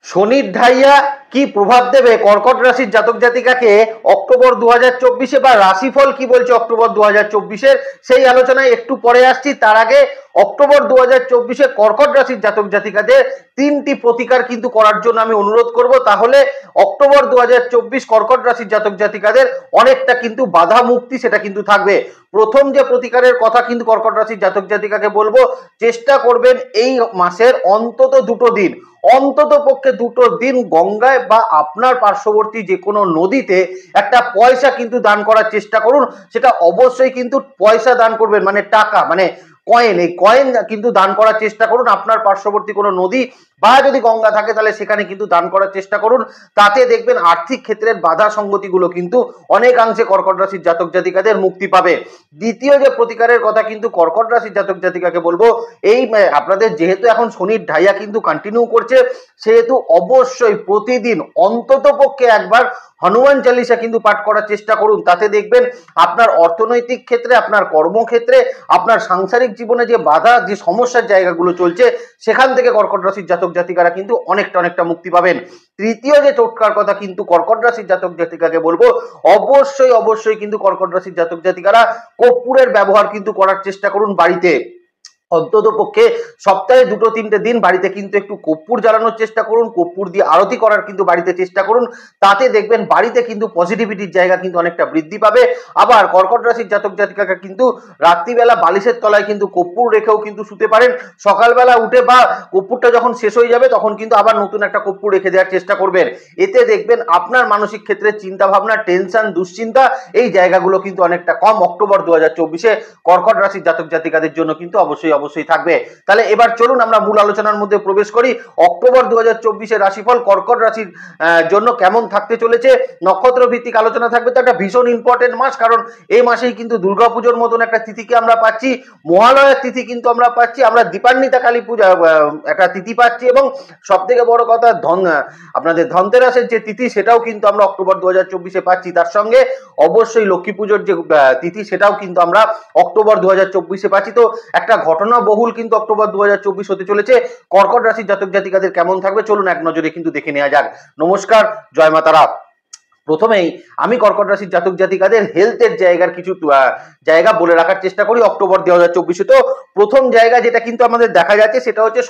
শনির ঢাইয়া কি প্রভাব দেবে কর্কট রাশির জাতক জাতিকাকে অক্টোবর 2024-এ, বা রাশিফল কি বলছে অক্টোবর 2024-এর, সেই আলোচনায় একটু পরে আসছি। তার আগে অক্টোবর 2024-এ কর্কট রাশির জাতক জাতিকাদের তিনটি প্রতিকার কিন্তু করার জন্য আমি অনুরোধ করব। তাহলে অক্টোবর 2024 কর্কট রাশির জাতক জাতিকাদের অনেকটা কিন্তু বাধা মুক্তি সেটা কিন্তু থাকবে। প্রথম যে প্রতিকারের কথা কিন্তু কর্কট রাশির জাতক জাতিকাকে বলবো, চেষ্টা করবেন এই মাসের অন্তত অন্তত পক্ষে দুটো দিন গঙ্গায় বা আপনার পার্শ্ববর্তী যে কোনো নদীতে একটা পয়সা কিন্তু দান করার চেষ্টা করুন। সেটা অবশ্যই কিন্তু পয়সা দান করবেন, মানে টাকা, মানে কয়েন, এই কয়েন কিন্তু দান করার চেষ্টা করুন। আপনার পার্শ্ববর্তী কোনো নদী বা যদি গঙ্গা থাকে তাহলে সেখানে কিন্তু দান করার চেষ্টা করুন। তাতে দেখবেন আর্থিক ক্ষেত্রের বাধা সংগতিগুলো কিন্তু অনেকাংশে কর্কট রাশির জাতক জাতিকাদের মুক্তি পাবে। দ্বিতীয় যে প্রতিকারের কথা কিন্তু কর্কট রাশির জাতক জাতিকাকে বলবো, এই আপনাদের যেহেতু এখন শনির ঢাইয়া কিন্তু কন্টিনিউ করছে, সেহেতু অবশ্যই প্রতিদিন অন্তত পক্ষে একবার হনুমান চালিসা কিন্তু পাঠ করার চেষ্টা করুন। তাতে দেখবেন আপনার অর্থনৈতিক ক্ষেত্রে, আপনার কর্মক্ষেত্রে, আপনার সাংসারিক জীবনে যে বাধা, যে সমস্যার জায়গাগুলো চলছে, সেখান থেকে কর্কট রাশির জাতক জাতিকারা কিন্তু অনেকটা মুক্তি পাবেন। তৃতীয় যে টোটকার কথা কিন্তু কর্কট রাশির জাতক জাতিকাকে বলবো, অবশ্যই কিন্তু কর্কট রাশির জাতক জাতিকারা কর্পূরের ব্যবহার কিন্তু করার চেষ্টা করুন বাড়িতে। অন্তত পক্ষে সপ্তাহে 2-3টে দিন বাড়িতে কিন্তু একটু কর্পূর জ্বালানোর চেষ্টা করুন, কর্পূর দিয়ে আরতি করার কিন্তু বাড়িতে চেষ্টা করুন। তাতে দেখবেন বাড়িতে কিন্তু পজিটিভিটির জায়গা কিন্তু অনেকটা বৃদ্ধি পাবে। আবার কর্কট রাশির জাতক জাতিকাকে কিন্তু রাত্রিবেলা বালিশের তলায় কিন্তু কর্পূর রেখেও কিন্তু শুতে পারেন। সকালবেলা উঠে বা কর্পূরটা যখন শেষ হয়ে যাবে তখন কিন্তু আবার নতুন একটা কর্পূর রেখে দেওয়ার চেষ্টা করবেন। এতে দেখবেন আপনার মানসিক ক্ষেত্রে চিন্তা ভাবনা, টেনশন, দুশ্চিন্তা, এই জায়গাগুলো কিন্তু অনেকটা কম অক্টোবর 2024-এ কর্কট রাশির জাতক জাতিকাদের জন্য কিন্তু অবশ্যই থাকবে। তাহলে এবার চলুন আমরা মূল আলোচনার মধ্যে প্রবেশ করি। অক্টোবর 2024-এর রাশিফল কর্কট রাশির জন্য কেমন থাকতে চলেছে, নক্ষত্র ভিত্তিক আলোচনা থাকবে। তো একটা ভীষণ ইম্পর্টেন্ট মাস, কারণ এই মাসেই কিন্তু দুর্গাপুজোর মতন একটা তিথিকে আমরা পাচ্ছি, মহালয়ার তিথি কিন্তু আমরা পাচ্ছি, আমরা দীপান্বিতা কালী পূজা একটা তিথি পাচ্ছি, এবং সব থেকে বড় কথা আপনাদের ধনতেরাসের যে তিথি সেটাও কিন্তু আমরা অক্টোবর 2024-এ পাচ্ছি। তার সঙ্গে অবশ্যই লক্ষ্মী পুজোর যে তিথি সেটাও কিন্তু আমরা অক্টোবর 2024-এ পাচ্ছি। তো একটা ঘটনা বহুল কিন্তু অক্টোবর 2024 হতে চলেছে। কর্কট রাশির জাতক জাতিকাদের কেমন থাকবে চলুন এক নজরে কিন্তু দেখে নেওয়া যাক। নমস্কার, জয় মা তারা। প্রথমেই আমি কর্কট রাশির জাতক জাতিকাদের হেলথের জায়গার কিছু জায়গা বলে রাখার চেষ্টা করি অক্টোবর 2024-এ। তো প্রথম জায়গা যেটা কিন্তু আমাদের দেখা যাচ্ছে সেটা হচ্ছে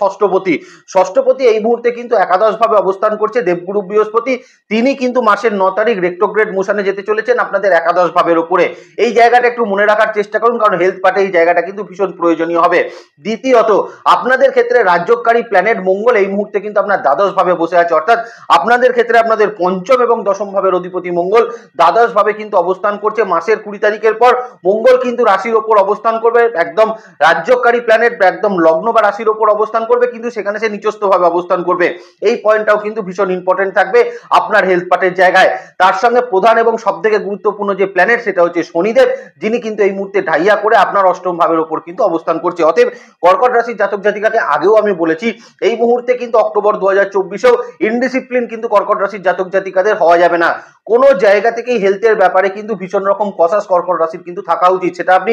ষষ্ঠপতি এই মুহূর্তে কিন্তু একাদশ ভাবে অবস্থান করছে দেবগুরু বৃহস্পতি। তিনি কিন্তু মাসের 9 তারিখ রেট্রোগ্রেড মোশনে যেতে চলেছেন আপনাদের একাদশ ভাবের উপরে। এই জায়গাটা একটু মনে রাখার চেষ্টা করুন, কারণ হেলথ পার্টে এই জায়গাটা কিন্তু ভীষণ প্রয়োজনীয় হবে। দ্বিতীয়ত, আপনাদের ক্ষেত্রে রাজ্যকারী প্ল্যানেট মঙ্গল এই মুহূর্তে কিন্তু আপনার দ্বাদশ ভাবে বসে আছে, অর্থাৎ আপনাদের ক্ষেত্রে আপনাদের পঞ্চম এবং দশম ভাবের অধিপতি মঙ্গল দ্বাদশ ভাবে কিন্তু অবস্থান করছে। মাসের 20 তারিখের পর মঙ্গল কিন্তু রাশির ওপর অবস্থান করবে, একদম রাজ্যকারী প্ল্যানেট একদম লগ্ন বা রাশির ওপর অবস্থান করবে, কিন্তু সেখানে সে নিচস্থ ভাবে অবস্থান করবে। এই পয়েন্টটাও কিন্তু ভীষণ ইম্পর্টেন্ট থাকবে আপনার হেলথ পার্টের জায়গায়। তার সঙ্গে প্রধান এবং সব থেকে গুরুত্বপূর্ণ যে প্ল্যানেট সেটা হচ্ছে শনিদেব, যিনি কিন্তু এই মুহূর্তে ঢাইয়া করে আপনার অষ্টম ভাবের ওপর কিন্তু অবস্থান করছে। অতএব কর্কট রাশির জাতক জাতিকাকে আগেও আমি বলেছি, এই মুহূর্তে কিন্তু অক্টোবর 2024-এও ইনডিসিপ্লিন কিন্তু কর্কট রাশির জাতক জাতিকাদের হওয়া যাবে না। কোনো জায়গা থেকেই হেলথের ব্যাপারে কিন্তু ভীষণ রকম কসাস কর্কট রাশির কিন্তু থাকা উচিত। সেটা আপনি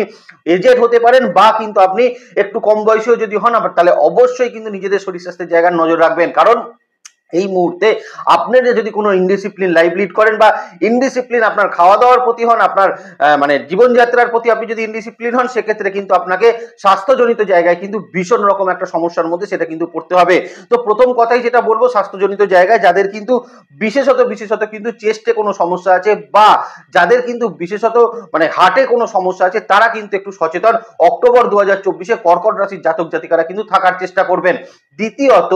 এজেড হতে পারেন বা কিন্তু আপনি একটু কম বয়সীও যদি হন, তাহলে অবশ্যই কিন্তু নিজেদের শরীর স্বাস্থ্যের জায়গায় নজর রাখবেন। কারণ এই মুহূর্তে আপনারা যদি কোনো ইনডিসিপ্লিন লাইফ লিড করেন বা ইনডিসিপ্লিন আপনার খাওয়া দাওয়ার প্রতি হন, আপনার মানে জীবনযাত্রার প্রতি আপনি যদি ইনডিসিপ্লিন হন, সেক্ষেত্রে কিন্তু আপনাকে স্বাস্থ্যজনিত জায়গায় কিন্তু ভীষণ রকম একটা সমস্যার মধ্যে সেটা কিন্তু পড়তে হবে। তো প্রথম কথাই যেটা বলবো, স্বাস্থ্যজনিত জায়গায় যাদের কিন্তু বিশেষত কিন্তু চেস্টে কোনো সমস্যা আছে বা যাদের কিন্তু বিশেষত মানে হার্টে কোনো সমস্যা আছে, তারা কিন্তু একটু সচেতন অক্টোবর 2024-এ কর্কট রাশির জাতক জাতিকারা কিন্তু থাকার চেষ্টা করবেন। দ্বিতীয়ত,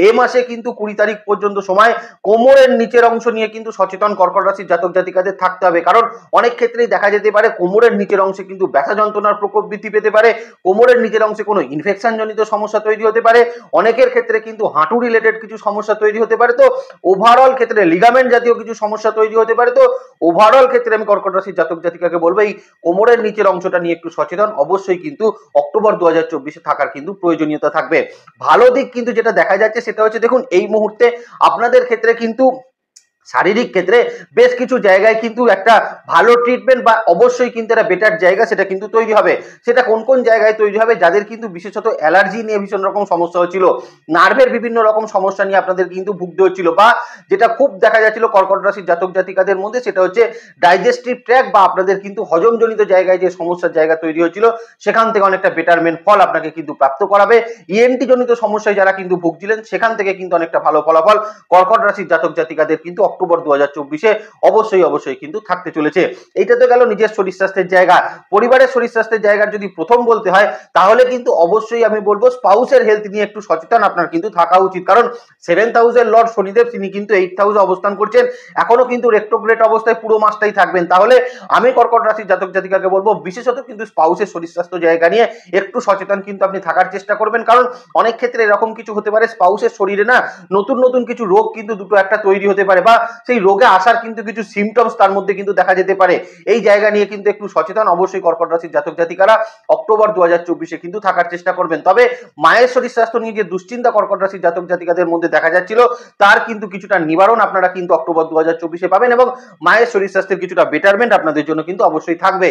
এ মাসে কিন্তু 20 তারিখ পর্যন্ত সময় কোমরের নিচের অংশ নিয়ে কিন্তু সচেতন কর্কট রাশির জাতক জাতিকাদের থাকতে হবে। কারণ অনেক ক্ষেত্রেই দেখা যেতে পারে কোমরের নিচের অংশে কিন্তু ব্যথা যন্ত্রণার প্রকোপ বৃদ্ধি পেতে পারে, কোমরের নিচের অংশে কোনো ইনফেকশন জনিত সমস্যা তৈরি হতে পারে, অনেকের ক্ষেত্রে কিন্তু হাঁটু রিলেটেড কিছু সমস্যা তৈরি হতে পারে। তো ওভারঅল ক্ষেত্রে লিগামেন্ট জাতীয় কিছু সমস্যা তৈরি হতে পারে। তো ওভারঅল ক্ষেত্রে আমি কর্কট রাশির জাতক জাতিকাকে বলবো, এই কোমরের নিচের অংশটা নিয়ে একটু সচেতন অবশ্যই কিন্তু অক্টোবর 2024-এ থাকার কিন্তু প্রয়োজনীয়তা থাকবে। ভালো দিক কিন্তু যেটা দেখা যাচ্ছে সেটা হচ্ছে, দেখুন এই মুহূর্তে আপনাদের ক্ষেত্রে কিন্তু শারীরিক ক্ষেত্রে বেশ কিছু জায়গায় কিন্তু একটা ভালো ট্রিটমেন্ট বা অবশ্যই কিন্তু একটা বেটার জায়গা সেটা কিন্তু তৈরি হবে। সেটা কোন কোন জায়গায় তৈরি হবে, যাদের কিন্তু বিশেষত অ্যালার্জি নিয়ে ভীষণ রকম সমস্যা হচ্ছিল, নার্ভের বিভিন্ন রকম সমস্যা নিয়ে আপনাদের কিন্তু ভুগতে হচ্ছিল, বা যেটা খুব দেখা যাচ্ছিল কর্কট রাশির জাতক জাতিকাদের মধ্যে সেটা হচ্ছে ডাইজেস্টিভ ট্র্যাক বা আপনাদের কিন্তু হজমজনিত জায়গায় যে সমস্যার জায়গা তৈরি হচ্ছিল সেখান থেকে অনেকটা বেটারমেন্ট ফল আপনাকে কিন্তু প্রাপ্ত করাবে। ইএনটি জনিত সমস্যায় যারা কিন্তু ভুগছিলেন সেখান থেকে কিন্তু অনেকটা ভালো ফলাফল কর্কট রাশির জাতক জাতিকাদের কিন্তু অক্টোবর 2024-এ অবশ্যই কিন্তু থাকতে চলেছে। এইটা তো গেল নিজের শরীর স্বাস্থ্যের জায়গা। পরিবারের শরীর স্বাস্থ্যের জায়গার যদি প্রথম বলতে হয় তাহলে কিন্তু অবশ্যই আমি বলবো স্পাউসের হেলথ নিয়ে একটু সচেতন আপনার কিন্তু থাকা উচিত, কারণ 7th হাউসের লর্ড শনিদেব তিনি কিন্তু 8th হাউসে অবস্থান করছেন, এখনো কিন্তু রেট্রোগ্রেড অবস্থায় পুরো মাসটাই থাকবেন। তাহলে আমি কর্কট রাশির জাতক জাতিকাকে বলবো বিশেষত কিন্তু স্পাউসের শরীর স্বাস্থ্য জায়গা নিয়ে একটু সচেতন কিন্তু আপনি থাকার চেষ্টা করবেন, কারণ অনেক ক্ষেত্রে এরকম কিছু হতে পারে স্পাউসের শরীরে না নতুন কিছু রোগ কিন্তু দুটো একটা তৈরি হতে পারে, বা সেই রোগে আসার কিন্তু কিছু সিমটমস তার মধ্যে কিন্তু দেখা যেতে পারে। এই জায়গা নিয়ে কিন্তু একটু সচেতন অবশ্যই কর্কট রাশির জাতক জাতিকারা অক্টোবর 2024-এ কিন্তু থাকার চেষ্টা করবেন। তবে মায়ের শরীর স্বাস্থ্য নিয়ে যে দুশ্চিন্তা কর্কট রাশির জাতক জাতিকাদের মধ্যে দেখা যাচ্ছিল তার কিন্তু কিছুটা নিবারণ আপনারা কিন্তু অক্টোবর 2024-এ পাবেন, এবং মায়ের শরীর স্বাস্থ্যের কিছুটা বেটারমেন্ট আপনাদের জন্য কিন্তু অবশ্যই থাকবে।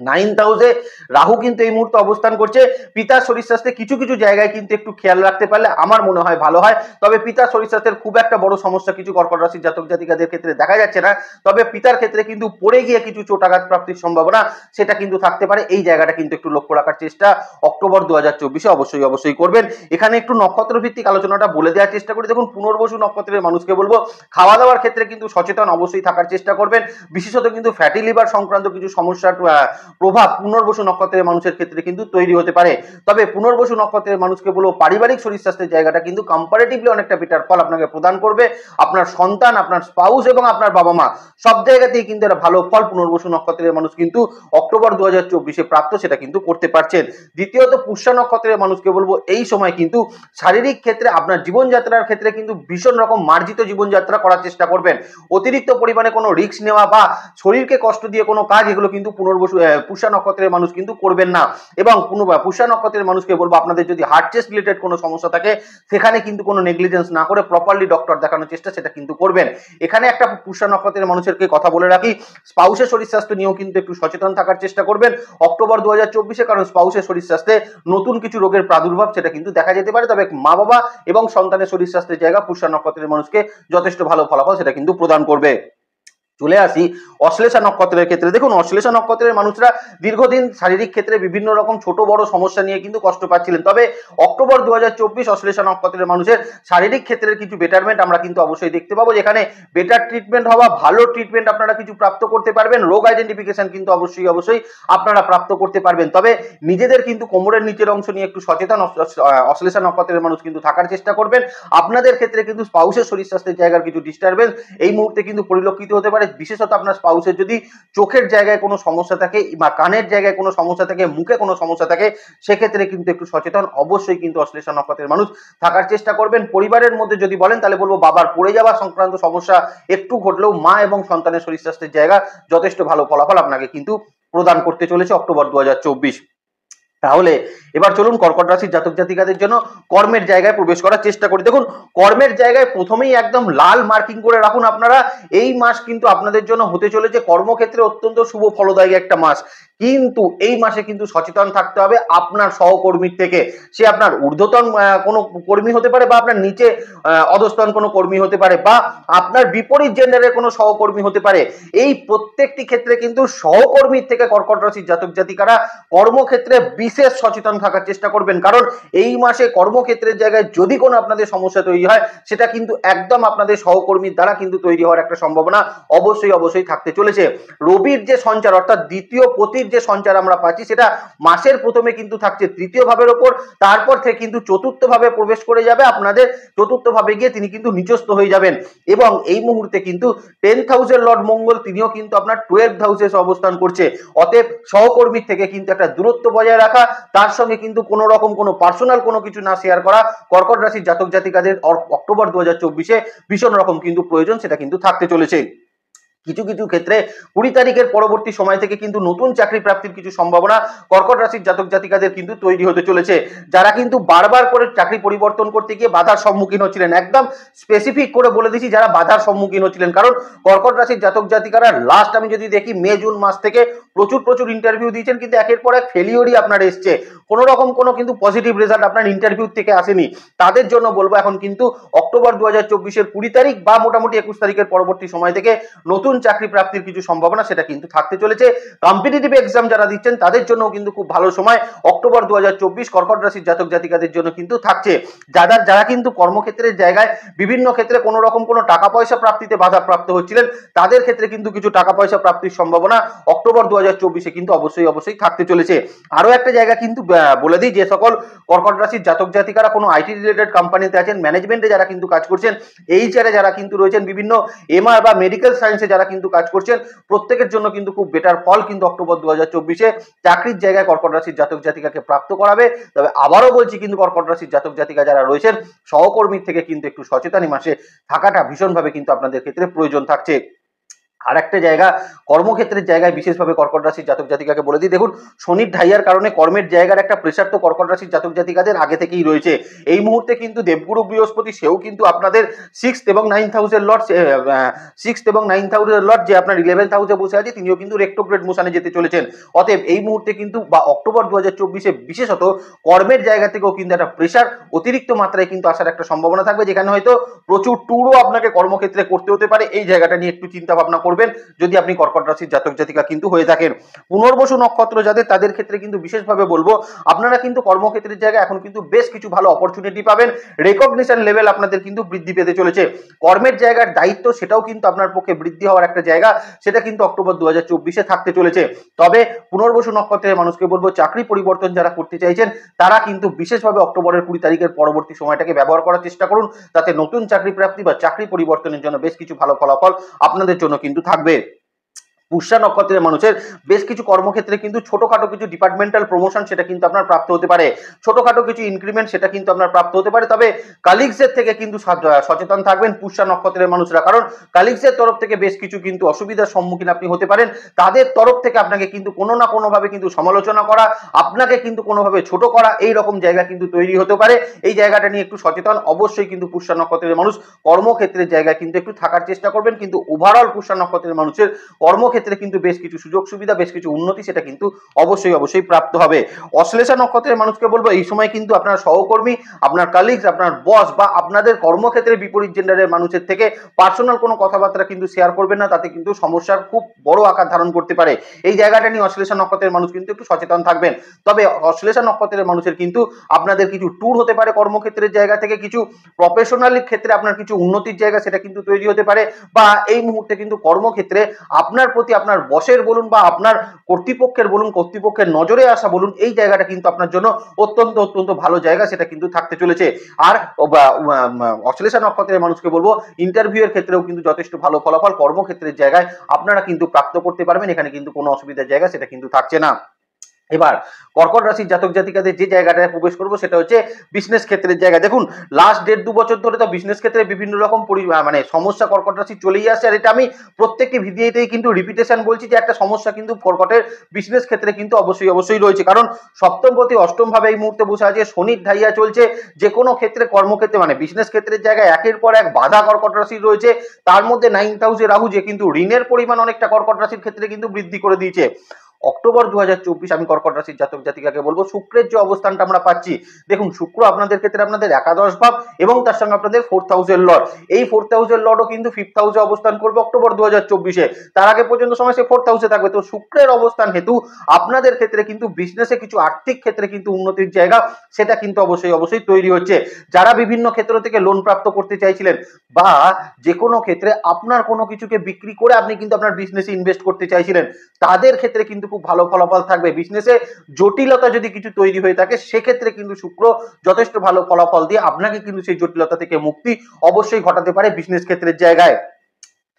9th হাউসে রাহু কিন্তু এই মুহূর্তে অবস্থান করছে। পিতার শরীর স্বাস্থ্যে কিছু কিছু জায়গায় কিন্তু একটু খেয়াল রাখতে পারলে আমার মনে হয় ভালো হয়। তবে পিতার শরীর স্বাস্থ্যের খুব একটা বড় সমস্যা কিছু কর্কট রাশির জাতক জাতিকাদের ক্ষেত্রে দেখা যাচ্ছে না, তবে পিতার ক্ষেত্রে কিন্তু পড়ে গিয়ে কিছু চোটাঘাত প্রাপ্তির সম্ভাবনা সেটা কিন্তু থাকতে পারে। এই জায়গাটা কিন্তু একটু লক্ষ্য রাখার চেষ্টা অক্টোবর 2024-এ অবশ্যই করবেন। এখানে একটু নক্ষত্র ভিত্তিক আলোচনাটা বলে দেওয়ার চেষ্টা করি। দেখুন, পুনর্বসু নক্ষত্রের মানুষকে বলবো খাওয়া দাওয়ার ক্ষেত্রে কিন্তু সচেতন অবশ্যই থাকার চেষ্টা করবেন। বিশেষত কিন্তু ফ্যাটি লিভার সংক্রান্ত কিছু সমস্যার প্রভাব পুনর্বসু নক্ষত্রের মানুষের ক্ষেত্রে কিন্তু তৈরি হতে পারে। তবে পুনর্বসু নক্ষত্রের মানুষকে বলবো পারিবারিক শরীর স্বাস্থ্যের জায়গাটা কিন্তু কম্পারেটিভলি অনেকটা বেটার ফল আপনাকে প্রদান করবে। আপনার সন্তান, আপনার স্পাউস এবং আপনার বাবা মা সব জায়গাতেই কিন্তু একটা ভালো ফল পুনর্বসু নক্ষত্রের মানুষ কিন্তু অক্টোবর 2024-এ প্রাপ্ত সেটা কিন্তু করতে পারছেন। দ্বিতীয়ত পুষ্যা নক্ষত্রের মানুষকে বলবো এই সময় কিন্তু শারীরিক ক্ষেত্রে আপনার জীবনযাত্রার ক্ষেত্রে কিন্তু ভীষণ রকম মার্জিত জীবনযাত্রা করার চেষ্টা করবেন। অতিরিক্ত পরিমাণে কোনো রিস্ক নেওয়া বা শরীরকে কষ্ট দিয়ে কোনো কাজ এগুলো কিন্তু পুষ্যা নক্ষত্রের মানুষ কিন্তু করবেন না। এবং পুষ্যা নক্ষত্রের মানুষকে বলবো আপনাদের যদি হার্ট চেস্ট রিলেটেড কোনো সমস্যা থাকে সেখানে কিন্তু কোনো নেগলিজেন্স না করে প্রপারলি ডক্টর দেখানোর চেষ্টা সেটা কিন্তু করবেন। এখানে একটা পুষ্যা নক্ষত্রের মানুষেরকে কথা বলে রাখি, স্পাউসের শরীর স্বাস্থ্য নিয়েও কিন্তু একটু সচেতন থাকার চেষ্টা করবেন অক্টোবর 2024-এ, কারণ স্পাউসের শরীর স্বাস্থ্যে নতুন কিছু রোগের প্রাদুর্ভাব সেটা কিন্তু দেখা যেতে পারে। তবে মা বাবা এবং সন্তানের শরীর স্বাস্থ্যের জায়গা পুষ্যা নক্ষত্রের মানুষকে যথেষ্ট ভালো ফলাফল সেটা কিন্তু প্রদান করবে। চলে আসি অশ্লেষা নক্ষত্রের ক্ষেত্রে। দেখুন, অশ্লেষা নক্ষত্রের মানুষরা দীর্ঘদিন শারীরিক ক্ষেত্রে বিভিন্ন রকম ছোট বড় সমস্যা নিয়ে কিন্তু কষ্ট পাচ্ছিলেন, তবে অক্টোবর 2024 অশ্লেষা নক্ষত্রের মানুষের শারীরিক ক্ষেত্রের কিছু বেটারমেন্ট আমরা কিন্তু অবশ্যই দেখতে পাবো, যেখানে বেটার ট্রিটমেন্ট হওয়া, ভালো ট্রিটমেন্ট আপনারা কিছু প্রাপ্ত করতে পারবেন। রোগ আইডেন্টিফিকেশন কিন্তু অবশ্যই আপনারা প্রাপ্ত করতে পারবেন। তবে নিজেদের কিন্তু কোমরের নিচের অংশ নিয়ে একটু সচেতন অশ্লেষা নক্ষত্রের মানুষ কিন্তু থাকার চেষ্টা করবেন। আপনাদের ক্ষেত্রে কিন্তু স্পাউসের শরীর স্বাস্থ্যের জায়গার কিছু ডিস্টারবেন্স এই মুহূর্তে কিন্তু পরিলক্ষিত হতে পারে। বিশেষত আপনার স্পাউসের যদি চোখের জায়গায় কোনো সমস্যা থাকে বা কানের জায়গায় কোনো সমস্যা থাকে, মুখে কোনো সমস্যা থাকে, সেক্ষেত্রে কিন্তু একটু সচেতন অবশ্যই কিন্তু অশ্লেষা নক্ষত্রের মানুষ থাকার চেষ্টা করবেন। পরিবারের মধ্যে যদি বলেন তাহলে বলবো বাবার পড়ে যাওয়া সংক্রান্ত সমস্যা একটু ঘটলেও মা এবং সন্তানের শরীর স্বাস্থ্যের জায়গা যথেষ্ট ভালো ফলাফল আপনাকে কিন্তু প্রদান করতে চলেছে অক্টোবর 2024। তাহলে এবার চলুন কর্কট রাশির জাতক জাতিকাদের জন্য কর্মের জায়গায় প্রবেশ করার চেষ্টা করি। দেখুন, কর্মের জায়গায় প্রথমেই একদম লাল মার্কিং করে রাখুন আপনারা। এই মাস কিন্তু আপনাদের জন্য হতে চলেছে কর্মক্ষেত্রে অত্যন্ত শুভ ফলদায়ী একটা মাস, কিন্তু এই মাসে কিন্তু সচেতন থাকতে হবে আপনার সহকর্মীর থেকে। সে আপনার ঊর্ধ্বতন কোনো কর্মী হতে পারে, বা আপনার নিচে অধস্তন কোনো কর্মী হতে পারে, বা আপনার বিপরীত জেন্ডারের কোনো সহকর্মী হতে পারে। এই প্রত্যেকটি ক্ষেত্রে কিন্তু সহকর্মীর থেকে কর্কট রাশির জাতক জাতিকারা কর্মক্ষেত্রে বিশেষ সচেতন থাকার চেষ্টা করবেন, কারণ এই মাসে কর্মক্ষেত্রের জায়গায় যদি কোনো আপনাদের সমস্যা তৈরি হয় সেটা কিন্তু একদম আপনাদের সহকর্মীর দ্বারা কিন্তু তৈরি হওয়ার একটা সম্ভাবনা অবশ্যই থাকতে চলেছে। রবির যে সঞ্চার অর্থাৎ দ্বিতীয় পতির যে সঞ্চার আমরা পাচ্ছি সেটা মাসের প্রথমে কিন্তু থাকছে তৃতীয় ভাবের ওপর, তারপর থেকে কিন্তু চতুর্থ ভাবে প্রবেশ করে যাবে আপনাদের, চতুর্থ ভাবে গিয়ে তিনি কিন্তু নিচস্থ হয়ে যাবেন। এবং এই মুহূর্তে কিন্তু 10th হাউসের লর্ড মঙ্গল তিনিও কিন্তু আপনার 12th হাউসে অবস্থান করছে। অতএব সহকর্মীর থেকে কিন্তু একটা দূরত্ব বজায় রাখা, তার সঙ্গে কিন্তু কোনো রকম কোনো পার্সোনাল কোনো কিছু না শেয়ার করা কর্কট রাশির জাতক জাতিকাদের অক্টোবর 2024-এ ভীষণ রকম কিন্তু প্রয়োজন সেটা কিন্তু থাকতে চলেছে। কিছু কিছু ক্ষেত্রে 20 তারিখের পরবর্তী সময় থেকে কিন্তু নতুন চাকরি প্রাপ্তির কিছু সম্ভাবনা কর্কট রাশির জাতক জাতিকাদের কিন্তু তৈরি হতে চলেছে। যারা কিন্তু বারবার করে চাকরি পরিবর্তন করতে গিয়ে বাধার সম্মুখীন হচ্ছিলেন, একদম স্পেসিফিক করে বলে দিচ্ছি যারা বাধার সম্মুখীন হচ্ছিলেন, কারণ কর্কট রাশির জাতক জাতিকারা লাস্ট আমি যদি দেখি মে জুন মাস থেকে প্রচুর ইন্টারভিউ দিয়েছেন, কিন্তু একের পর এক ফেলিওরই আপনার এসছে, কোনো রকম কোনো কিন্তু পজিটিভ রেজাল্ট আপনার ইন্টারভিউ থেকে আসেনি। তাদের জন্য বলবো এখন কিন্তু অক্টোবর 2024-এর 20 তারিখ বা মোটামুটি 21 তারিখের পরবর্তী সময় থেকে নতুন চাকরি প্রাপ্তির কিছু সম্ভাবনা সেটা কিন্তু থাকতে চলেছে। কম্পিটিটিভ এক্সাম যারা দিচ্ছেন তাদের জন্য কিন্তু খুব ভালো সময় অক্টোবর 2024 কর্কট রাশির জাতক জাতিকাদের জন্য কিন্তু থাকছে। যারা কিন্তু কর্মক্ষেত্রের জায়গায় বিভিন্ন ক্ষেত্রে কোনো রকম কোনো টাকা পয়সা প্রাপ্তিতে বাধাপ্রাপ্ত হচ্ছিলেন, তাদের ক্ষেত্রে কিন্তু কিছু টাকা পয়সা প্রাপ্তির সম্ভাবনা অক্টোবর 2024-এ কিন্তু অবশ্যই থাকতে চলেছে। আরো একটা জায়গা কিন্তু বলে দিই, যে সকল কর্কট রাশির জাতক জাতিকারা কোনো আইটি রিলেটেড কোম্পানিতে আছেন, ম্যানেজমেন্টে যারা কিন্তু কাজ করছেন, এইচআরে যারা কিন্তু রয়েছেন, বিভিন্ন এমআর বা মেডিকেল সায়েন্সে যারা কিন্তু কাজ করছেন, প্রত্যেকের জন্য কিন্তু খুব বেটার ফল কিন্তু অক্টোবর 2024-এ চাকরির জায়গায় কর্কট রাশির জাতক জাতিকাকে প্রাপ্ত করাবে। তবে আবারও বলছি, কিন্তু কর্কট রাশির জাতক জাতিকা যারা রয়েছেন, সহকর্মীর থেকে কিন্তু একটু সচেতনই মাসে থাকাটা ভীষণভাবে কিন্তু আপনাদের ক্ষেত্রে প্রয়োজন থাকছে। আর একটা জায়গা কর্মক্ষেত্রের জায়গায় বিশেষভাবে কর্কট রাশির জাতক জাতিকাকে বলে দিই, দেখুন শনির ঢাইয়ার কারণে কর্মের জায়গার একটা প্রেশার তো কর্কট রাশির জাতক জাতিকাদের আগে থেকেই রয়েছে। এই মুহূর্তে কিন্তু দেবগুরু বৃহস্পতি সেও কিন্তু আপনাদের 6th এবং 9th হাউসের লর্ড, 6th এবং 9th হাউসের লর্ড যে আপনার 11th হাউসে বসে আছে, তিনিও কিন্তু রেট্রোগ্রেড মোশনে যেতে চলেছেন। অতএব এই মুহূর্তে কিন্তু বা অক্টোবর 2024-এ বিশেষত কর্মের জায়গা থেকেও কিন্তু একটা প্রেশার অতিরিক্ত মাত্রায় কিন্তু আসার একটা সম্ভাবনা থাকবে, যেখানে হয়তো প্রচুর ট্যুরও আপনাকে কর্মক্ষেত্রে করতে হতে পারে। এই জায়গাটা নিয়ে একটু চিন্তা ভাবনা করবেন যদি আপনি কর্কট রাশির জাতক জাতিকা কিন্তু হয়ে থাকেন। পুনর্বসু নক্ষত্র যাদের, তাদের ক্ষেত্রে কিন্তু বিশেষভাবে বলবো আপনারা কিন্তু কর্মক্ষেত্রের জায়গায় এখন কিন্তু বেশ কিছু ভালো অপরচুনিটি পাবেন, রেকগনিশন লেভেল আপনাদের কিন্তু বৃদ্ধি পেতে চলেছে। কর্মের জায়গার দায়িত্ব সেটাও কিন্তু আপনার পক্ষে বৃদ্ধি হওয়ার একটা জায়গা, সেটা কিন্তু অক্টোবর 2024-এ থাকতে চলেছে। তবে পুনর্বসু নক্ষত্রের মানুষকে বলবো চাকরি পরিবর্তন যারা করতে চাইছেন, তারা কিন্তু বিশেষভাবে অক্টোবরের 20 তারিখের পরবর্তী সময়টাকে ব্যবহার করার চেষ্টা করুন, তাতে নতুন চাকরি প্রাপ্তি বা চাকরি পরিবর্তনের জন্য বেশ কিছু ভালো ফলাফল আপনাদের জন্য কিন্তু থাকবে। পুষ্যা নক্ষত্রের মানুষের বেশ কিছু কর্মক্ষেত্রে কিন্তু ছোটখাটো কিছু ডিপার্টমেন্টাল প্রমোশন সেটা কিন্তু আপনার প্রাপ্ত হতে পারে, ছোটখাটো কিছু ইনক্রিমেন্ট সেটা কিন্তু আপনার প্রাপ্ত হতে পারে। তবে কালিগসের থেকে কিন্তু সচেতন থাকবেন পুষ্যা নক্ষত্রের মানুষরা, কারণ কালিগসের তরফ থেকে বেশ কিছু কিন্তু অসুবিধার সম্মুখীন আপনি হতে পারেন। তাদের তরফ থেকে আপনাকে কিন্তু কোনো না কোনোভাবে কিন্তু সমালোচনা করা, আপনাকে কিন্তু কোনোভাবে ছোট করা, এই রকম জায়গা কিন্তু তৈরি হতে পারে। এই জায়গাটা নিয়ে একটু সচেতন অবশ্যই কিন্তু পুষ্যা নক্ষত্রের মানুষ কর্মক্ষেত্রের জায়গায় কিন্তু একটু থাকার চেষ্টা করবেন। কিন্তু ওভারঅল পুষ্যা নক্ষত্রের মানুষের কর্মক্ষেত্রে কিন্তু বেশ কিছু সুযোগ সুবিধা, বেশ কিছু উন্নতি সেটা কিন্তু অবশ্যই প্রাপ্ত হবে। অশ্লেষা নক্ষত্রের মানুষকে বলবো এই সময় কিন্তু আপনার সহকর্মী, আপনার কালিগস, আপনার বস বা আপনাদের কর্মক্ষেত্রে বিপরীত জেন্ডারের মানুষের থেকে পার্সোনাল কোনো কথাবার্তা কিন্তু শেয়ার করবেন না, তাতে কিন্তু সমস্যার খুব বড় আকার ধারণ করতে পারে। এই জায়গাটা নিয়ে অশ্লেষা নক্ষত্রের মানুষ কিন্তু একটু সচেতন থাকবেন। তবে অশ্লেষা নক্ষত্রের মানুষের কিন্তু আপনাদের কিছু ট্যুর হতে পারে, কর্মক্ষেত্রের জায়গা থেকে কিছু প্রফেশনাল ক্ষেত্রে আপনার কিছু উন্নতির জায়গা সেটা কিন্তু তৈরি হতে পারে, বা এই মুহূর্তে কিন্তু কর্মক্ষেত্রে আপনার প্রতি আপনার বসের বলুন বা আপনার কর্তৃপক্ষের বলুন, কর্তৃপক্ষের নজরে আসা বলুন, এই জায়গাটা কিন্তু আপনার জন্য অত্যন্ত ভালো জায়গা সেটা কিন্তু থাকতে চলেছে। আর অশ্লেষা নক্ষত্রের মানুষকে বলবো ইন্টারভিউ এর ক্ষেত্রেও কিন্তু যথেষ্ট ভালো ফলাফল কর্মক্ষেত্রের জায়গায় আপনারা কিন্তু প্রাপ্ত করতে পারবেন, এখানে কিন্তু কোনো অসুবিধার জায়গা সেটা কিন্তু থাকছে না। এবার কর্কট রাশির জাতক জাতিকাদের যে জায়গাটায় প্রবেশ করবো সেটা হচ্ছে বিজনেস ক্ষেত্রের জায়গা। দেখুন লাস্ট 1.5-2 বছর ধরে তো বিজনেস ক্ষেত্রে বিভিন্ন রকম মানে সমস্যা কর্কট রাশি চলেই আসছে, আর এটা আমি প্রত্যেকটি ভিডিওতেই কিন্তু রিপিটেশন বলছি যে একটা সমস্যা কিন্তু কর্কটের বিজনেস ক্ষেত্রে কিন্তু অবশ্যই রয়েছে, কারণ সপ্তমপতি অষ্টম ভাবে এই মুহূর্তে বসে আছে, শনির ঢাইয়া চলছে, যে কোনো ক্ষেত্রে কর্মক্ষেত্রে মানে বিজনেস ক্ষেত্রের জায়গায় একের পর এক বাধা কর্কট রাশির রয়েছে। তার মধ্যে 9th হাউসে রাহু, যে কিন্তু ঋণের পরিমাণ অনেকটা কর্কট রাশির ক্ষেত্রে কিন্তু বৃদ্ধি করে দিয়েছে। অক্টোবর 2024 আমি কর্কট রাশির জাতক জাতিকাকে বলবো শুক্রের যে অবস্থানটা আমরা পাচ্ছি, দেখুন শুক্র আপনাদের ক্ষেত্রে আপনাদের একাদশ ভাব এবং তার সঙ্গে আপনাদের 4th হাউসের লর্ড, এই 4th হাউসের লর্ডও কিন্তু 5th হাউসে অবস্থান করবে অক্টোবর 2024-এ। তার আগে পর্যন্ত সময় সে 4th হাউসে থাকবে। তো শুক্রের অবস্থান হেতু আপনাদের ক্ষেত্রে কিন্তু বিজনেসে কিছু আর্থিক ক্ষেত্রে কিন্তু উন্নতির জায়গা সেটা কিন্তু অবশ্যই তৈরি হচ্ছে। যারা বিভিন্ন ক্ষেত্র থেকে লোন প্রাপ্ত করতে চাইছিলেন বা যে কোনো ক্ষেত্রে আপনার কোনো কিছুকে বিক্রি করে আপনি কিন্তু আপনার বিজনেসে ইনভেস্ট করতে চাইছিলেন, তাদের ক্ষেত্রে কিন্তু খুব ভালো ফলাফল থাকবে। বিজনেসে জটিলতা যদি কিছু তৈরি হয়ে থাকে সেক্ষেত্রে কিন্তু শুক্র যথেষ্ট ভালো ফলাফল দিয়ে আপনাকে কিন্তু সেই জটিলতা থেকে মুক্তি অবশ্যই ঘটাতে পারে বিজনেস ক্ষেত্রের জায়গায়।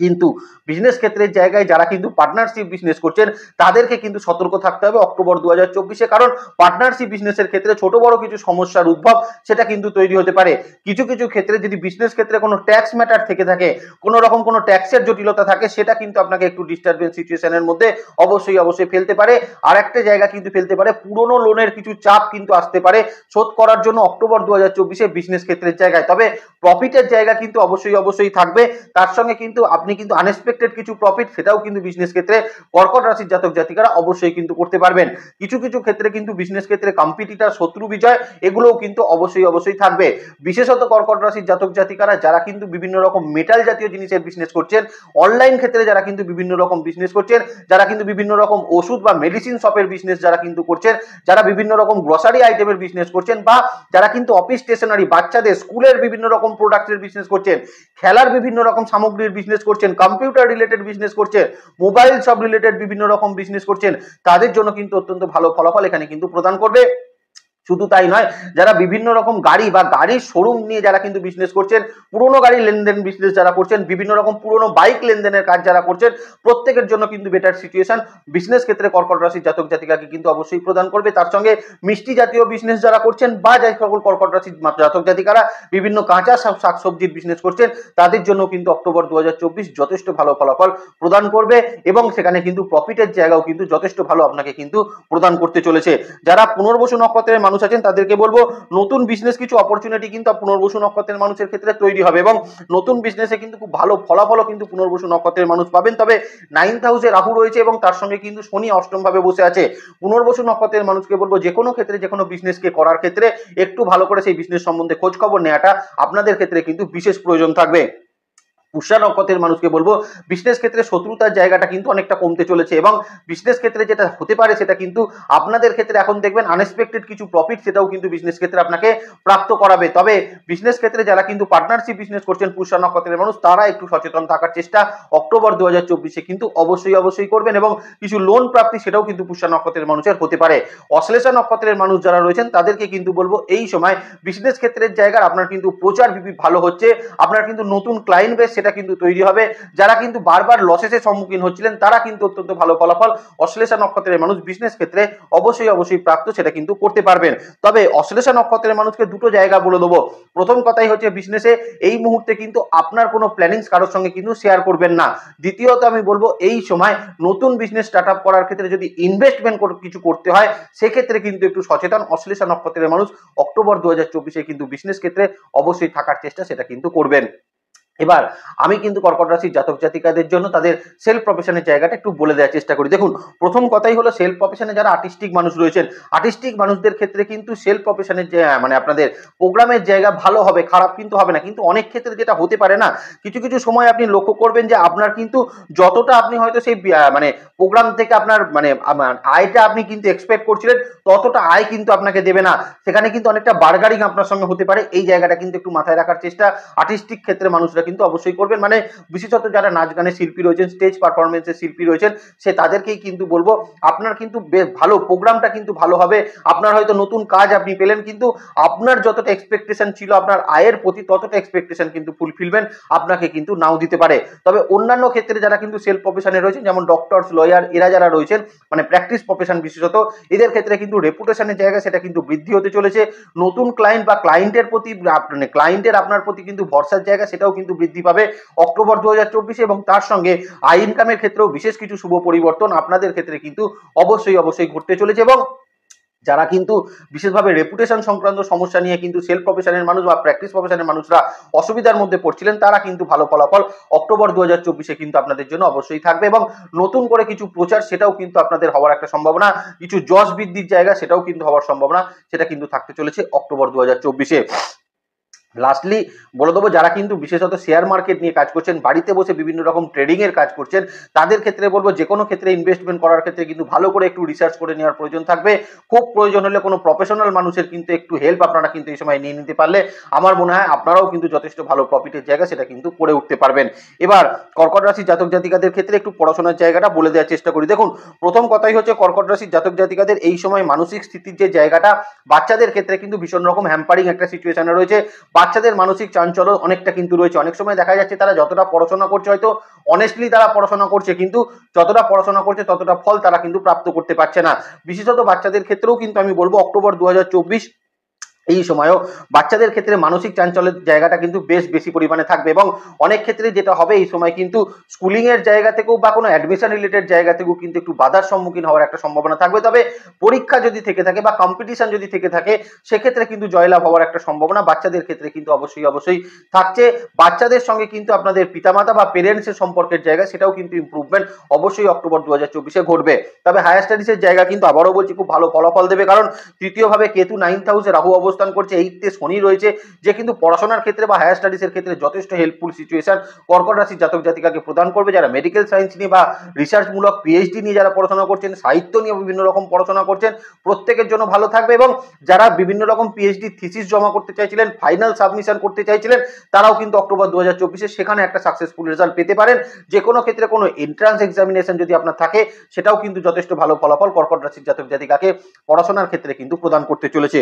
কিন্তু বিজনেস ক্ষেত্রের জায়গায় যারা কিন্তু পার্টনারশিপ বিজনেস করছেন তাদেরকে কিন্তু সতর্ক থাকতে হবে অক্টোবর 2024-এ, কারণ পার্টনারশিপ বিজনেসের ক্ষেত্রে ছোট বড় কিছু সমস্যার উদ্ভব সেটা কিন্তু তৈরি হতে পারে। কিছু কিছু ক্ষেত্রে যদি বিজনেস ক্ষেত্রে কোনো ট্যাক্স ম্যাটার থেকে থাকে, কোনো রকম কোনো ট্যাক্সের জটিলতা থাকে, সেটা কিন্তু আপনাকে একটু ডিস্টারবেন্স সিচুয়েশনের মধ্যে অবশ্যই ফেলতে পারে। আর একটা জায়গা কিন্তু ফেলতে পারে, পুরনো লোনের কিছু চাপ কিন্তু আসতে পারে শোধ করার জন্য অক্টোবর 2024-এ বিজনেস ক্ষেত্রের জায়গায়। তবে প্রফিটের জায়গা কিন্তু অবশ্যই থাকবে। তার সঙ্গে কিন্তু আপনি কিন্তু আনএক্সপেক্টেড কিছু প্রফিট সেটাও কিন্তু বিজনেস ক্ষেত্রে কর্কট রাশির জাতক জাতিকারা অবশ্যই কিন্তু করতে পারবেন। কিছু কিছু ক্ষেত্রে কিন্তু বিজনেস ক্ষেত্রে কম্পিটিটর, শত্রু বিজয় এগুলোও কিন্তু অবশ্যই থাকবে। বিশেষত কর্কট রাশির জাতক জাতিকারা যারা কিন্তু বিভিন্ন রকম মেটাল জাতীয় জিনিসের বিজনেস করছেন, অনলাইন ক্ষেত্রে যারা কিন্তু বিভিন্ন রকম বিজনেস করছেন, যারা কিন্তু বিভিন্ন রকম ওষুধ বা মেডিসিন শপের বিজনেস যারা কিন্তু করছেন, যারা বিভিন্ন রকম গ্রসারি আইটেমের বিজনেস করছেন, বা যারা কিন্তু অফিস স্টেশনারি, বাচ্চাদের স্কুলের বিভিন্ন রকম প্রোডাক্টের বিজনেস করছেন, খেলার বিভিন্ন রকম সামগ্রীর বিজনেস করছেন, কম্পিউটার রিলেটেড বিজনেস করছেন, মোবাইল সব রিলেটেড বিভিন্ন রকম বিজনেস করছেন, তাদের জন্য কিন্তু অত্যন্ত ভালো ফলাফল এখানে কিন্তু প্রদান করবে। শুধু তাই নয়, যারা বিভিন্ন রকম গাড়ি বা গাড়ির শোরুম নিয়ে যারা কিন্তু বিজনেস করছেন, পুরনো গাড়ি লেনদেন বিজনেস যারা করছেন, বিভিন্ন রকম পুরনো বাইক লেনদেনের কাজ যারা করছেন, প্রত্যেকের জন্য কিন্তু বেটার সিচুয়েশন বিজনেস ক্ষেত্রে কর্কট রাশির জাতক জাতিকাকে কিন্তু অবশ্যই প্রদান করবে। তার সঙ্গে মিষ্টি জাতীয় বিজনেস যারা করছেন, বা যাই সকল কর্কট রাশির জাতক জাতিকারা বিভিন্ন কাঁচা শাকসবজির বিজনেস করছেন, তাদের জন্য কিন্তু অক্টোবর 2024 যথেষ্ট ভালো ফলাফল প্রদান করবে, এবং সেখানে কিন্তু প্রফিটের জায়গাও কিন্তু যথেষ্ট ভালো আপনাকে কিন্তু প্রদান করতে চলেছে। যারা পুনর্বসু নক্ষত্রের মানুষ আছেন তাদেরকে বলবো, নতুন বিজনেস কিছু অপরচুনিটি কিন্তু পুনর্বসু নক্ষত্রের মানুষের ক্ষেত্রে তৈরি হবে, এবং নতুন বিজনেসে কিন্তু খুব ভালো ফলাফলও কিন্তু পুনর্বসু নক্ষত্রের মানুষ পাবেন। তবে 9th হাউসে রাহু রয়েছে এবং তার সঙ্গে কিন্তু শনি অষ্টম ভাবে বসে আছে। পুনর্বসু নক্ষত্রের মানুষকে বলবো, যে কোনো ক্ষেত্রে যে কোনো বিজনেসকে করার ক্ষেত্রে একটু ভালো করে সেই বিজনেস সম্বন্ধে খোঁজ খবর নেওয়াটা আপনাদের ক্ষেত্রে কিন্তু বিশেষ প্রয়োজন থাকবে। পুষ্যা নক্ষত্রের মানুষকে বলবো, বিজনেস ক্ষেত্রে শত্রুতার জায়গাটা কিন্তু অনেকটা কমতে চলেছে, এবং বিজনেস ক্ষেত্রে যেটা হতে পারে সেটা কিন্তু আপনাদের ক্ষেত্রে এখন দেখবেন আনএক্সপেক্টেড কিছু প্রফিট সেটাও কিন্তু বিজনেস ক্ষেত্রে আপনাকে প্রাপ্ত করাবে। তবে বিজনেস ক্ষেত্রে যারা কিন্তু পার্টনারশিপ বিজনেস করছেন পুষ্যা নক্ষত্রের মানুষ, তারা একটু সচেতন থাকার চেষ্টা অক্টোবর 2024-এ কিন্তু অবশ্যই করবেন, এবং কিছু লোন প্রাপ্তি সেটাও কিন্তু পুষ্যা নক্ষত্রের মানুষের হতে পারে। অশ্লেষা নক্ষত্রের মানুষ যারা রয়েছেন তাদেরকে কিন্তু বলবো, এই সময় বিজনেস ক্ষেত্রের জায়গার আপনার কিন্তু প্রচার ভালো হচ্ছে, আপনার কিন্তু নতুন ক্লায়েন্ট বেস সেটা কিন্তু তৈরি হবে। যারা কিন্তু বারবার লসেসের সম্মুখীন হচ্ছিলেন তারা কিন্তু অত্যন্ত ভালো ফলাফল অশ্লেষা নক্ষত্রের মানুষ বিজনেস ক্ষেত্রে অবশ্যই প্রাপ্ত সেটা কিন্তু করতে পারবেন। তবে অশ্লেষা নক্ষত্রের মানুষকে দুটো জায়গা বলে দেবো। প্রথম কথাই হচ্ছে, বিজনেসে এই মুহূর্তে কিন্তু আপনার কোনো প্ল্যানিংস কারোর সঙ্গে কিন্তু শেয়ার করবেন না। দ্বিতীয়ত আমি বলবো, এই সময় নতুন বিজনেস স্টার্ট আপ করার ক্ষেত্রে যদি ইনভেস্টমেন্ট কিছু করতে হয়, সেক্ষেত্রে কিন্তু একটু সচেতন অশ্লেষা নক্ষত্রের মানুষ অক্টোবর 2024-এ কিন্তু বিজনেস ক্ষেত্রে অবশ্যই থাকার চেষ্টা সেটা কিন্তু করবেন। এবার আমি কিন্তু কর্কট রাশির জাতক জাতিকাদের জন্য তাদের সেলফ প্রফেশনের জায়গাটা একটু বলে দেওয়ার চেষ্টা করি। দেখুন, প্রথম কথাই হলো, সেলফ প্রফেশনে যারা আর্টিস্টিক মানুষ রয়েছেন, আর্টিস্টিক মানুষদের ক্ষেত্রে কিন্তু সেলফ প্রফেশনের যে মানে আপনাদের প্রোগ্রামের জায়গা ভালো হবে, খারাপ কিন্তু হবে না। কিন্তু অনেক ক্ষেত্রে যেটা হতে পারে না, কিছু কিছু সময় আপনি লক্ষ্য করবেন যে আপনার কিন্তু যতটা আপনি হয়তো সেই মানে প্রোগ্রাম থেকে আপনার মানে আয়টা আপনি কিন্তু এক্সপেক্ট করছিলেন, ততটা আয় কিন্তু আপনাকে দেবে না। সেখানে কিন্তু অনেকটা বার্গারিং আপনার সঙ্গে হতে পারে। এই জায়গাটা কিন্তু একটু মাথায় রাখার চেষ্টা আর্টিস্টিক ক্ষেত্রে মানুষরা কিন্তু অবশ্যই করবেন। মানে বিশেষত যারা নাচ গানের শিল্পী রয়েছেন, স্টেজ পারফরমেন্সের শিল্পী রয়েছেন, সে তাদেরকেই কিন্তু বলবো, আপনার কিন্তু বেশ ভালো প্রোগ্রামটা কিন্তু ভালো হবে। আপনার হয়তো নতুন কাজ আপনি পেলেন, কিন্তু আপনার যতটা এক্সপেকটেশন ছিল আপনার আয়ের প্রতি, ততটা এক্সপেকটেশন কিন্তু ফুলফিলমেন্ট আপনাকে কিন্তু নাও দিতে পারে। তবে অন্যান্য ক্ষেত্রে যারা কিন্তু সেলফ প্রফেশনে রয়েছেন, যেমন ডক্টরস, লয়ার, এরা যারা রয়েছেন মানে প্র্যাকটিস প্রফেশন বিশেষত, এদের ক্ষেত্রে কিন্তু রেপুটেশনের জায়গা সেটা কিন্তু বৃদ্ধি হতে চলেছে। নতুন ক্লায়েন্ট বা ক্লায়েন্টের প্রতি ক্লায়েন্টের আপনার প্রতি কিন্তু ভরসার জায়গা সেটাও কিন্তু বৃদ্ধি পাবে অক্টোবর 2024-এ, এবং তার সঙ্গে আয় ইনকামের ক্ষেত্রেও বিশেষ কিছু শুভ পরিবর্তন আপনাদের ক্ষেত্রে কিন্তু অবশ্যই ঘটতে চলেছে। এবং যারা কিন্তু বিশেষভাবে রেপুটেশন সংক্রান্ত সমস্যা নিয়ে কিন্তু সেলফ প্রফেশনের মানুষ বা প্র্যাকটিস প্রফেশনের মানুষরা অসুবিধার মধ্যে পড়ছিলেন, তারা কিন্তু ভালো ফলাফল অক্টোবর 2024-এ কিন্তু আপনাদের জন্য অবশ্যই থাকবে। এবং নতুন করে কিছু প্রচার সেটাও কিন্তু আপনাদের হওয়ার একটা সম্ভাবনা, কিছু যশ বৃদ্ধির জায়গা সেটাও কিন্তু হওয়ার সম্ভাবনা সেটা কিন্তু থাকতে চলেছে অক্টোবর 2024-এ। লাস্টলি বলে দেবো, যারা কিন্তু বিশেষত শেয়ার মার্কেট নিয়ে কাজ করছেন, বাড়িতে বসে বিভিন্ন রকম ট্রেডিং এর কাজ করছেন, তাদের ক্ষেত্রে বলবো, যে কোনো ক্ষেত্রে ইনভেস্টমেন্ট করার ক্ষেত্রে কিন্তু ভালো করে একটু রিসার্চ করে নেওয়ার প্রয়োজন থাকবে। খুব প্রয়োজন হলে কোনো প্রফেশনাল মানুষের কিন্তু একটু হেল্প আপনারা কিন্তু এই সময় নিয়ে নিতে পারলে আমার মনে হয় আপনারাও কিন্তু যথেষ্ট ভালো প্রফিটের জায়গা সেটা কিন্তু করে উঠতে পারবেন। এবার কর্কট রাশির জাতক জাতিকাদের ক্ষেত্রে একটু পড়াশোনার জায়গাটা বলে দেওয়ার চেষ্টা করি। দেখুন, প্রথম কথাই হচ্ছে, কর্কট রাশির জাতক জাতিকাদের এই সময় মানসিক স্থিতির যে জায়গাটা, বাচ্চাদের ক্ষেত্রে কিন্তু ভীষণ রকম হ্যাম্পারিং একটা সিচুয়েশনে রয়েছে। বাচ্চাদের মানসিক চাঞ্চল্য অনেকটা কিন্তু রয়েছে। অনেক সময় দেখা যাচ্ছে তারা যতটা পড়াশোনা করছে, হয়তো অনেস্টলি তারা পড়াশোনা করছে, কিন্তু যতটা পড়াশোনা করছে ততটা ফল তারা কিন্তু প্রাপ্ত করতে পারছে না। বিশেষত বাচ্চাদের ক্ষেত্রেও কিন্তু আমি বলবো অক্টোবর 2024 এই সময়ও বাচ্চাদের ক্ষেত্রে মানসিক চাঞ্চল্যের জায়গাটা কিন্তু বেশ বেশি পরিমাণে থাকবে, এবং অনেক ক্ষেত্রে যেটা হবে এই সময় কিন্তু স্কুলিং এর জায়গা থেকেও বা কোনো অ্যাডমিশন রিলেটেড জায়গা থেকেও কিন্তু একটু বাধার সম্মুখীন হওয়ার একটা সম্ভাবনা থাকবে। তবে পরীক্ষা যদি থেকে থাকে বা কম্পিটিশন যদি থেকে থাকে, সেক্ষেত্রে কিন্তু জয়লাভ হওয়ার একটা সম্ভাবনা বাচ্চাদের ক্ষেত্রে কিন্তু অবশ্যই অবশ্যই থাকছে। বাচ্চাদের সঙ্গে কিন্তু আপনাদের পিতামাতা বা পেরেন্টসের সম্পর্কের জায়গা, সেটাও কিন্তু ইমপ্রুভমেন্ট অবশ্যই অক্টোবর 2024-এ ঘটবে। তবে হায়ার স্টাডিজের জায়গা কিন্তু আবারও বলছি খুব ভালো ফলাফল দেবে, কারণ তৃতীয়ভাবে কেতু 9th হাউসে, রাহু অবস্থান করছে, 8th শনি রয়েছে, যে কিন্তু পড়াশোনার ক্ষেত্রে বা হায়ার স্টাডিজের ক্ষেত্রে যথেষ্ট হেল্পফুল সিচুয়েশন কর্কট রাশির জাতক জাতিকাকে প্রদান করবে। যারা মেডিকেল সায়েন্স নিয়ে বা রিসার্চমূলক পিএইচডি নিয়ে যারা পড়াশোনা করছেন, সাহিত্য নিয়ে বিভিন্ন রকম পড়াশোনা করছেন, প্রত্যেকের জন্য ভালো থাকবে। এবং যারা বিভিন্ন রকম পিএইচডি থিসিস জমা করতে চাইছিলেন, ফাইনাল সাবমিশন করতে চাইছিলেন, তারাও কিন্তু অক্টোবর 2024-এ সেখানে একটা সাকসেসফুল রেজাল্ট পেতে পারেন। যে কোনো ক্ষেত্রে কোনো এন্ট্রান্স এক্সামিনেশন যদি আপনার থাকে, সেটাও কিন্তু যথেষ্ট ভালো ফলাফল কর্কট রাশির জাতক জাতিকাকে পড়াশোনার ক্ষেত্রে কিন্তু প্রদান করতে চলেছে।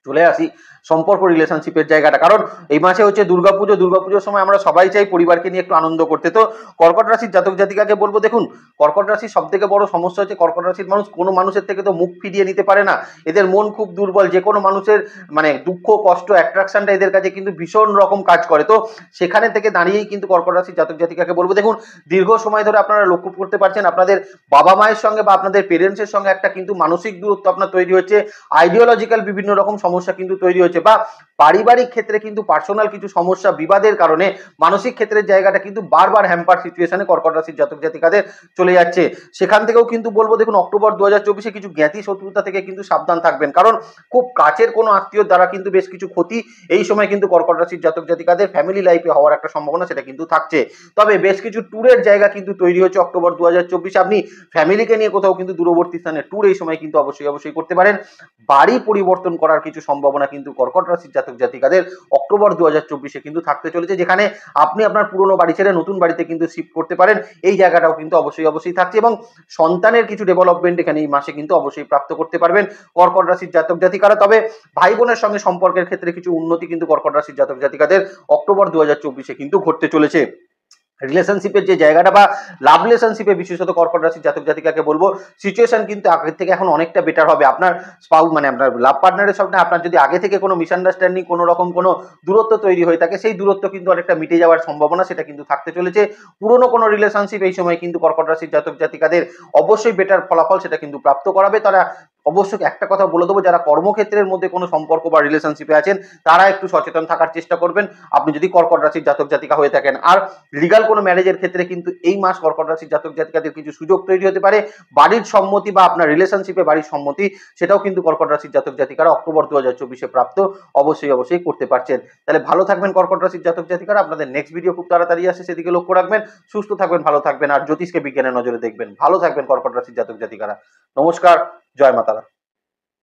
চলে আসি সম্পর্ক রিলেশনশিপের জায়গাটা, কারণ এই মাসে হচ্ছে দুর্গাপুজো। দুর্গাপুজোর সময় আমরা সবাই চাই পরিবারকে নিয়ে একটু আনন্দ করতে। তো কর্কট রাশির জাতক জাতিকাকে বলবো, দেখুন কর্কট রাশির সব থেকে বড় সমস্যা হচ্ছে কর্কট রাশির মানুষ কোনো মানুষের থেকে তো মুখ ফিরিয়ে নিতে পারে না। এদের মন খুব দুর্বল, যে কোনো মানুষের মানে দুঃখ কষ্ট অ্যাট্রাকশনটা এদের কাছে কিন্তু ভীষণ রকম কাজ করে। তো সেখানে থেকে দাঁড়িয়েই কিন্তু কর্কট রাশির জাতক জাতিকাকে বলবো, দেখুন দীর্ঘ সময় ধরে আপনারা লক্ষ্য করতে পারছেন আপনাদের বাবা মায়ের সঙ্গে বা আপনাদের পেরেন্টসের সঙ্গে একটা কিন্তু মানসিক দূরত্ব আপনার তৈরি হচ্ছে, আইডিওলজিক্যাল বিভিন্ন রকম সমস্যা কিন্তু তৈরি হচ্ছে, বা পারিবারিক ক্ষেত্রে কিন্তু পার্সোনাল কিছু সমস্যা বিবাদের কারণে মানসিক ক্ষেত্রের জায়গাটা কিন্তু বারবার হ্যাম্পার সিচুয়েশনে কর্কট রাশির জাতক জাতিকাদের চলে যাচ্ছে। সেখান থেকেও কিন্তু বলবো, দেখুন অক্টোবর 2024-এ কিছু জ্ঞাতি শত্রুতা থেকে কিন্তু সাবধান থাকবেন, কারণ খুব কাছের কোনো আত্মীয় দ্বারা কিন্তু বেশ কিছু ক্ষতি এই সময় কিন্তু কর্কট রাশির জাতক জাতিকাদের ফ্যামিলি লাইফে হওয়ার একটা সম্ভাবনা সেটা কিন্তু থাকছে। তবে বেশ কিছু ট্যুরের জায়গা কিন্তু তৈরি হচ্ছে অক্টোবর 2024-এ। আপনি ফ্যামিলিকে নিয়ে কোথাও কিন্তু দূরবর্তী স্থানে ট্যুর এই সময় কিন্তু অবশ্যই অবশ্যই করতে পারেন। বাড়ি পরিবর্তন করার কিছু সম্ভাবনা কিন্তু কর্কট রাশির জাতক জাতিকাদের অক্টোবর 2024-এ কিন্তু থাকতে চলেছে, যেখানে আপনি আপনার পুরনো বাড়ি ছেড়ে নতুন বাড়িতে কিন্তু শিফট করতে পারেন। এই জায়গাটাও কিন্তু অবশ্যই অবশ্যই থাকছে, এবং সন্তানের কিছু ডেভেলপমেন্ট এখানে এই মাসে কিন্তু অবশ্যই প্রাপ্ত করতে পারবেন কর্কট রাশির জাতক জাতিকারা। তবে ভাই বোনের সঙ্গে সম্পর্কের ক্ষেত্রে কিছু উন্নতি কিন্তু কর্কট রাশির জাতক জাতিকাদের অক্টোবর 2024-এ কিন্তু ঘটতে চলেছে। রিলেশনশিপের যে জায়গাটা বা লাভ রিলেশনশিপে বিশেষত কর্কট রাশির জাতক জাতিকাকে বলবো, সিচুয়েশন কিন্তু আগের থেকে এখন অনেকটা বেটার হবে। আপনার মানে আপনার লাভ পার্টনারের সঙ্গে আপনার যদি আগে থেকে কোনো মিসআন্ডারস্ট্যান্ডিং, কোনো রকম কোনো দূরত্ব তৈরি হয়ে থাকে, সেই দূরত্ব কিন্তু অনেকটা মিটে যাওয়ার সম্ভাবনা সেটা কিন্তু থাকতে চলেছে। পুরনো কোনো রিলেশনশিপ এই সময় কিন্তু কর্কট রাশির জাতক জাতিকাদের অবশ্যই বেটার ফলাফল সেটা কিন্তু প্রাপ্ত করাবে। তারা অবশ্যই একটা কথা বলে দেবো, যারা কর্মক্ষেত্রের মধ্যে কোনো সম্পর্ক বা রিলেশনশিপে আছেন, তারা একটু সচেতন থাকার চেষ্টা করবেন আপনি যদি কর্কট রাশির জাতক জাতিকা হয়ে থাকেন। আর লিগাল কোনো ম্যারেজের ক্ষেত্রে কিন্তু এই মাস কর্কট রাশির জাতক জাতিকাদের কিছু সুযোগ তৈরি হতে পারে। বাড়ির সম্মতি বা আপনার রিলেশনশিপে বাড়ির সম্মতি, সেটাও কিন্তু কর্কট রাশির জাতক জাতিকারা অক্টোবর 2024-এ প্রাপ্ত অবশ্যই অবশ্যই করতে পারছেন। তাহলে ভালো থাকবেন কর্কট রাশির জাতক জাতিকারা। আপনাদের নেক্সট ভিডিও খুব তাড়াতাড়ি আসে, সেদিকে লক্ষ্য রাখবেন। সুস্থ থাকবেন, ভালো থাকবেন, আর জ্যোতিষকে বিজ্ঞানের নজরে দেখবেন। ভালো থাকবেন কর্কট রাশির জাতক জাতিকারা। নমস্কার, জয় মাতারা।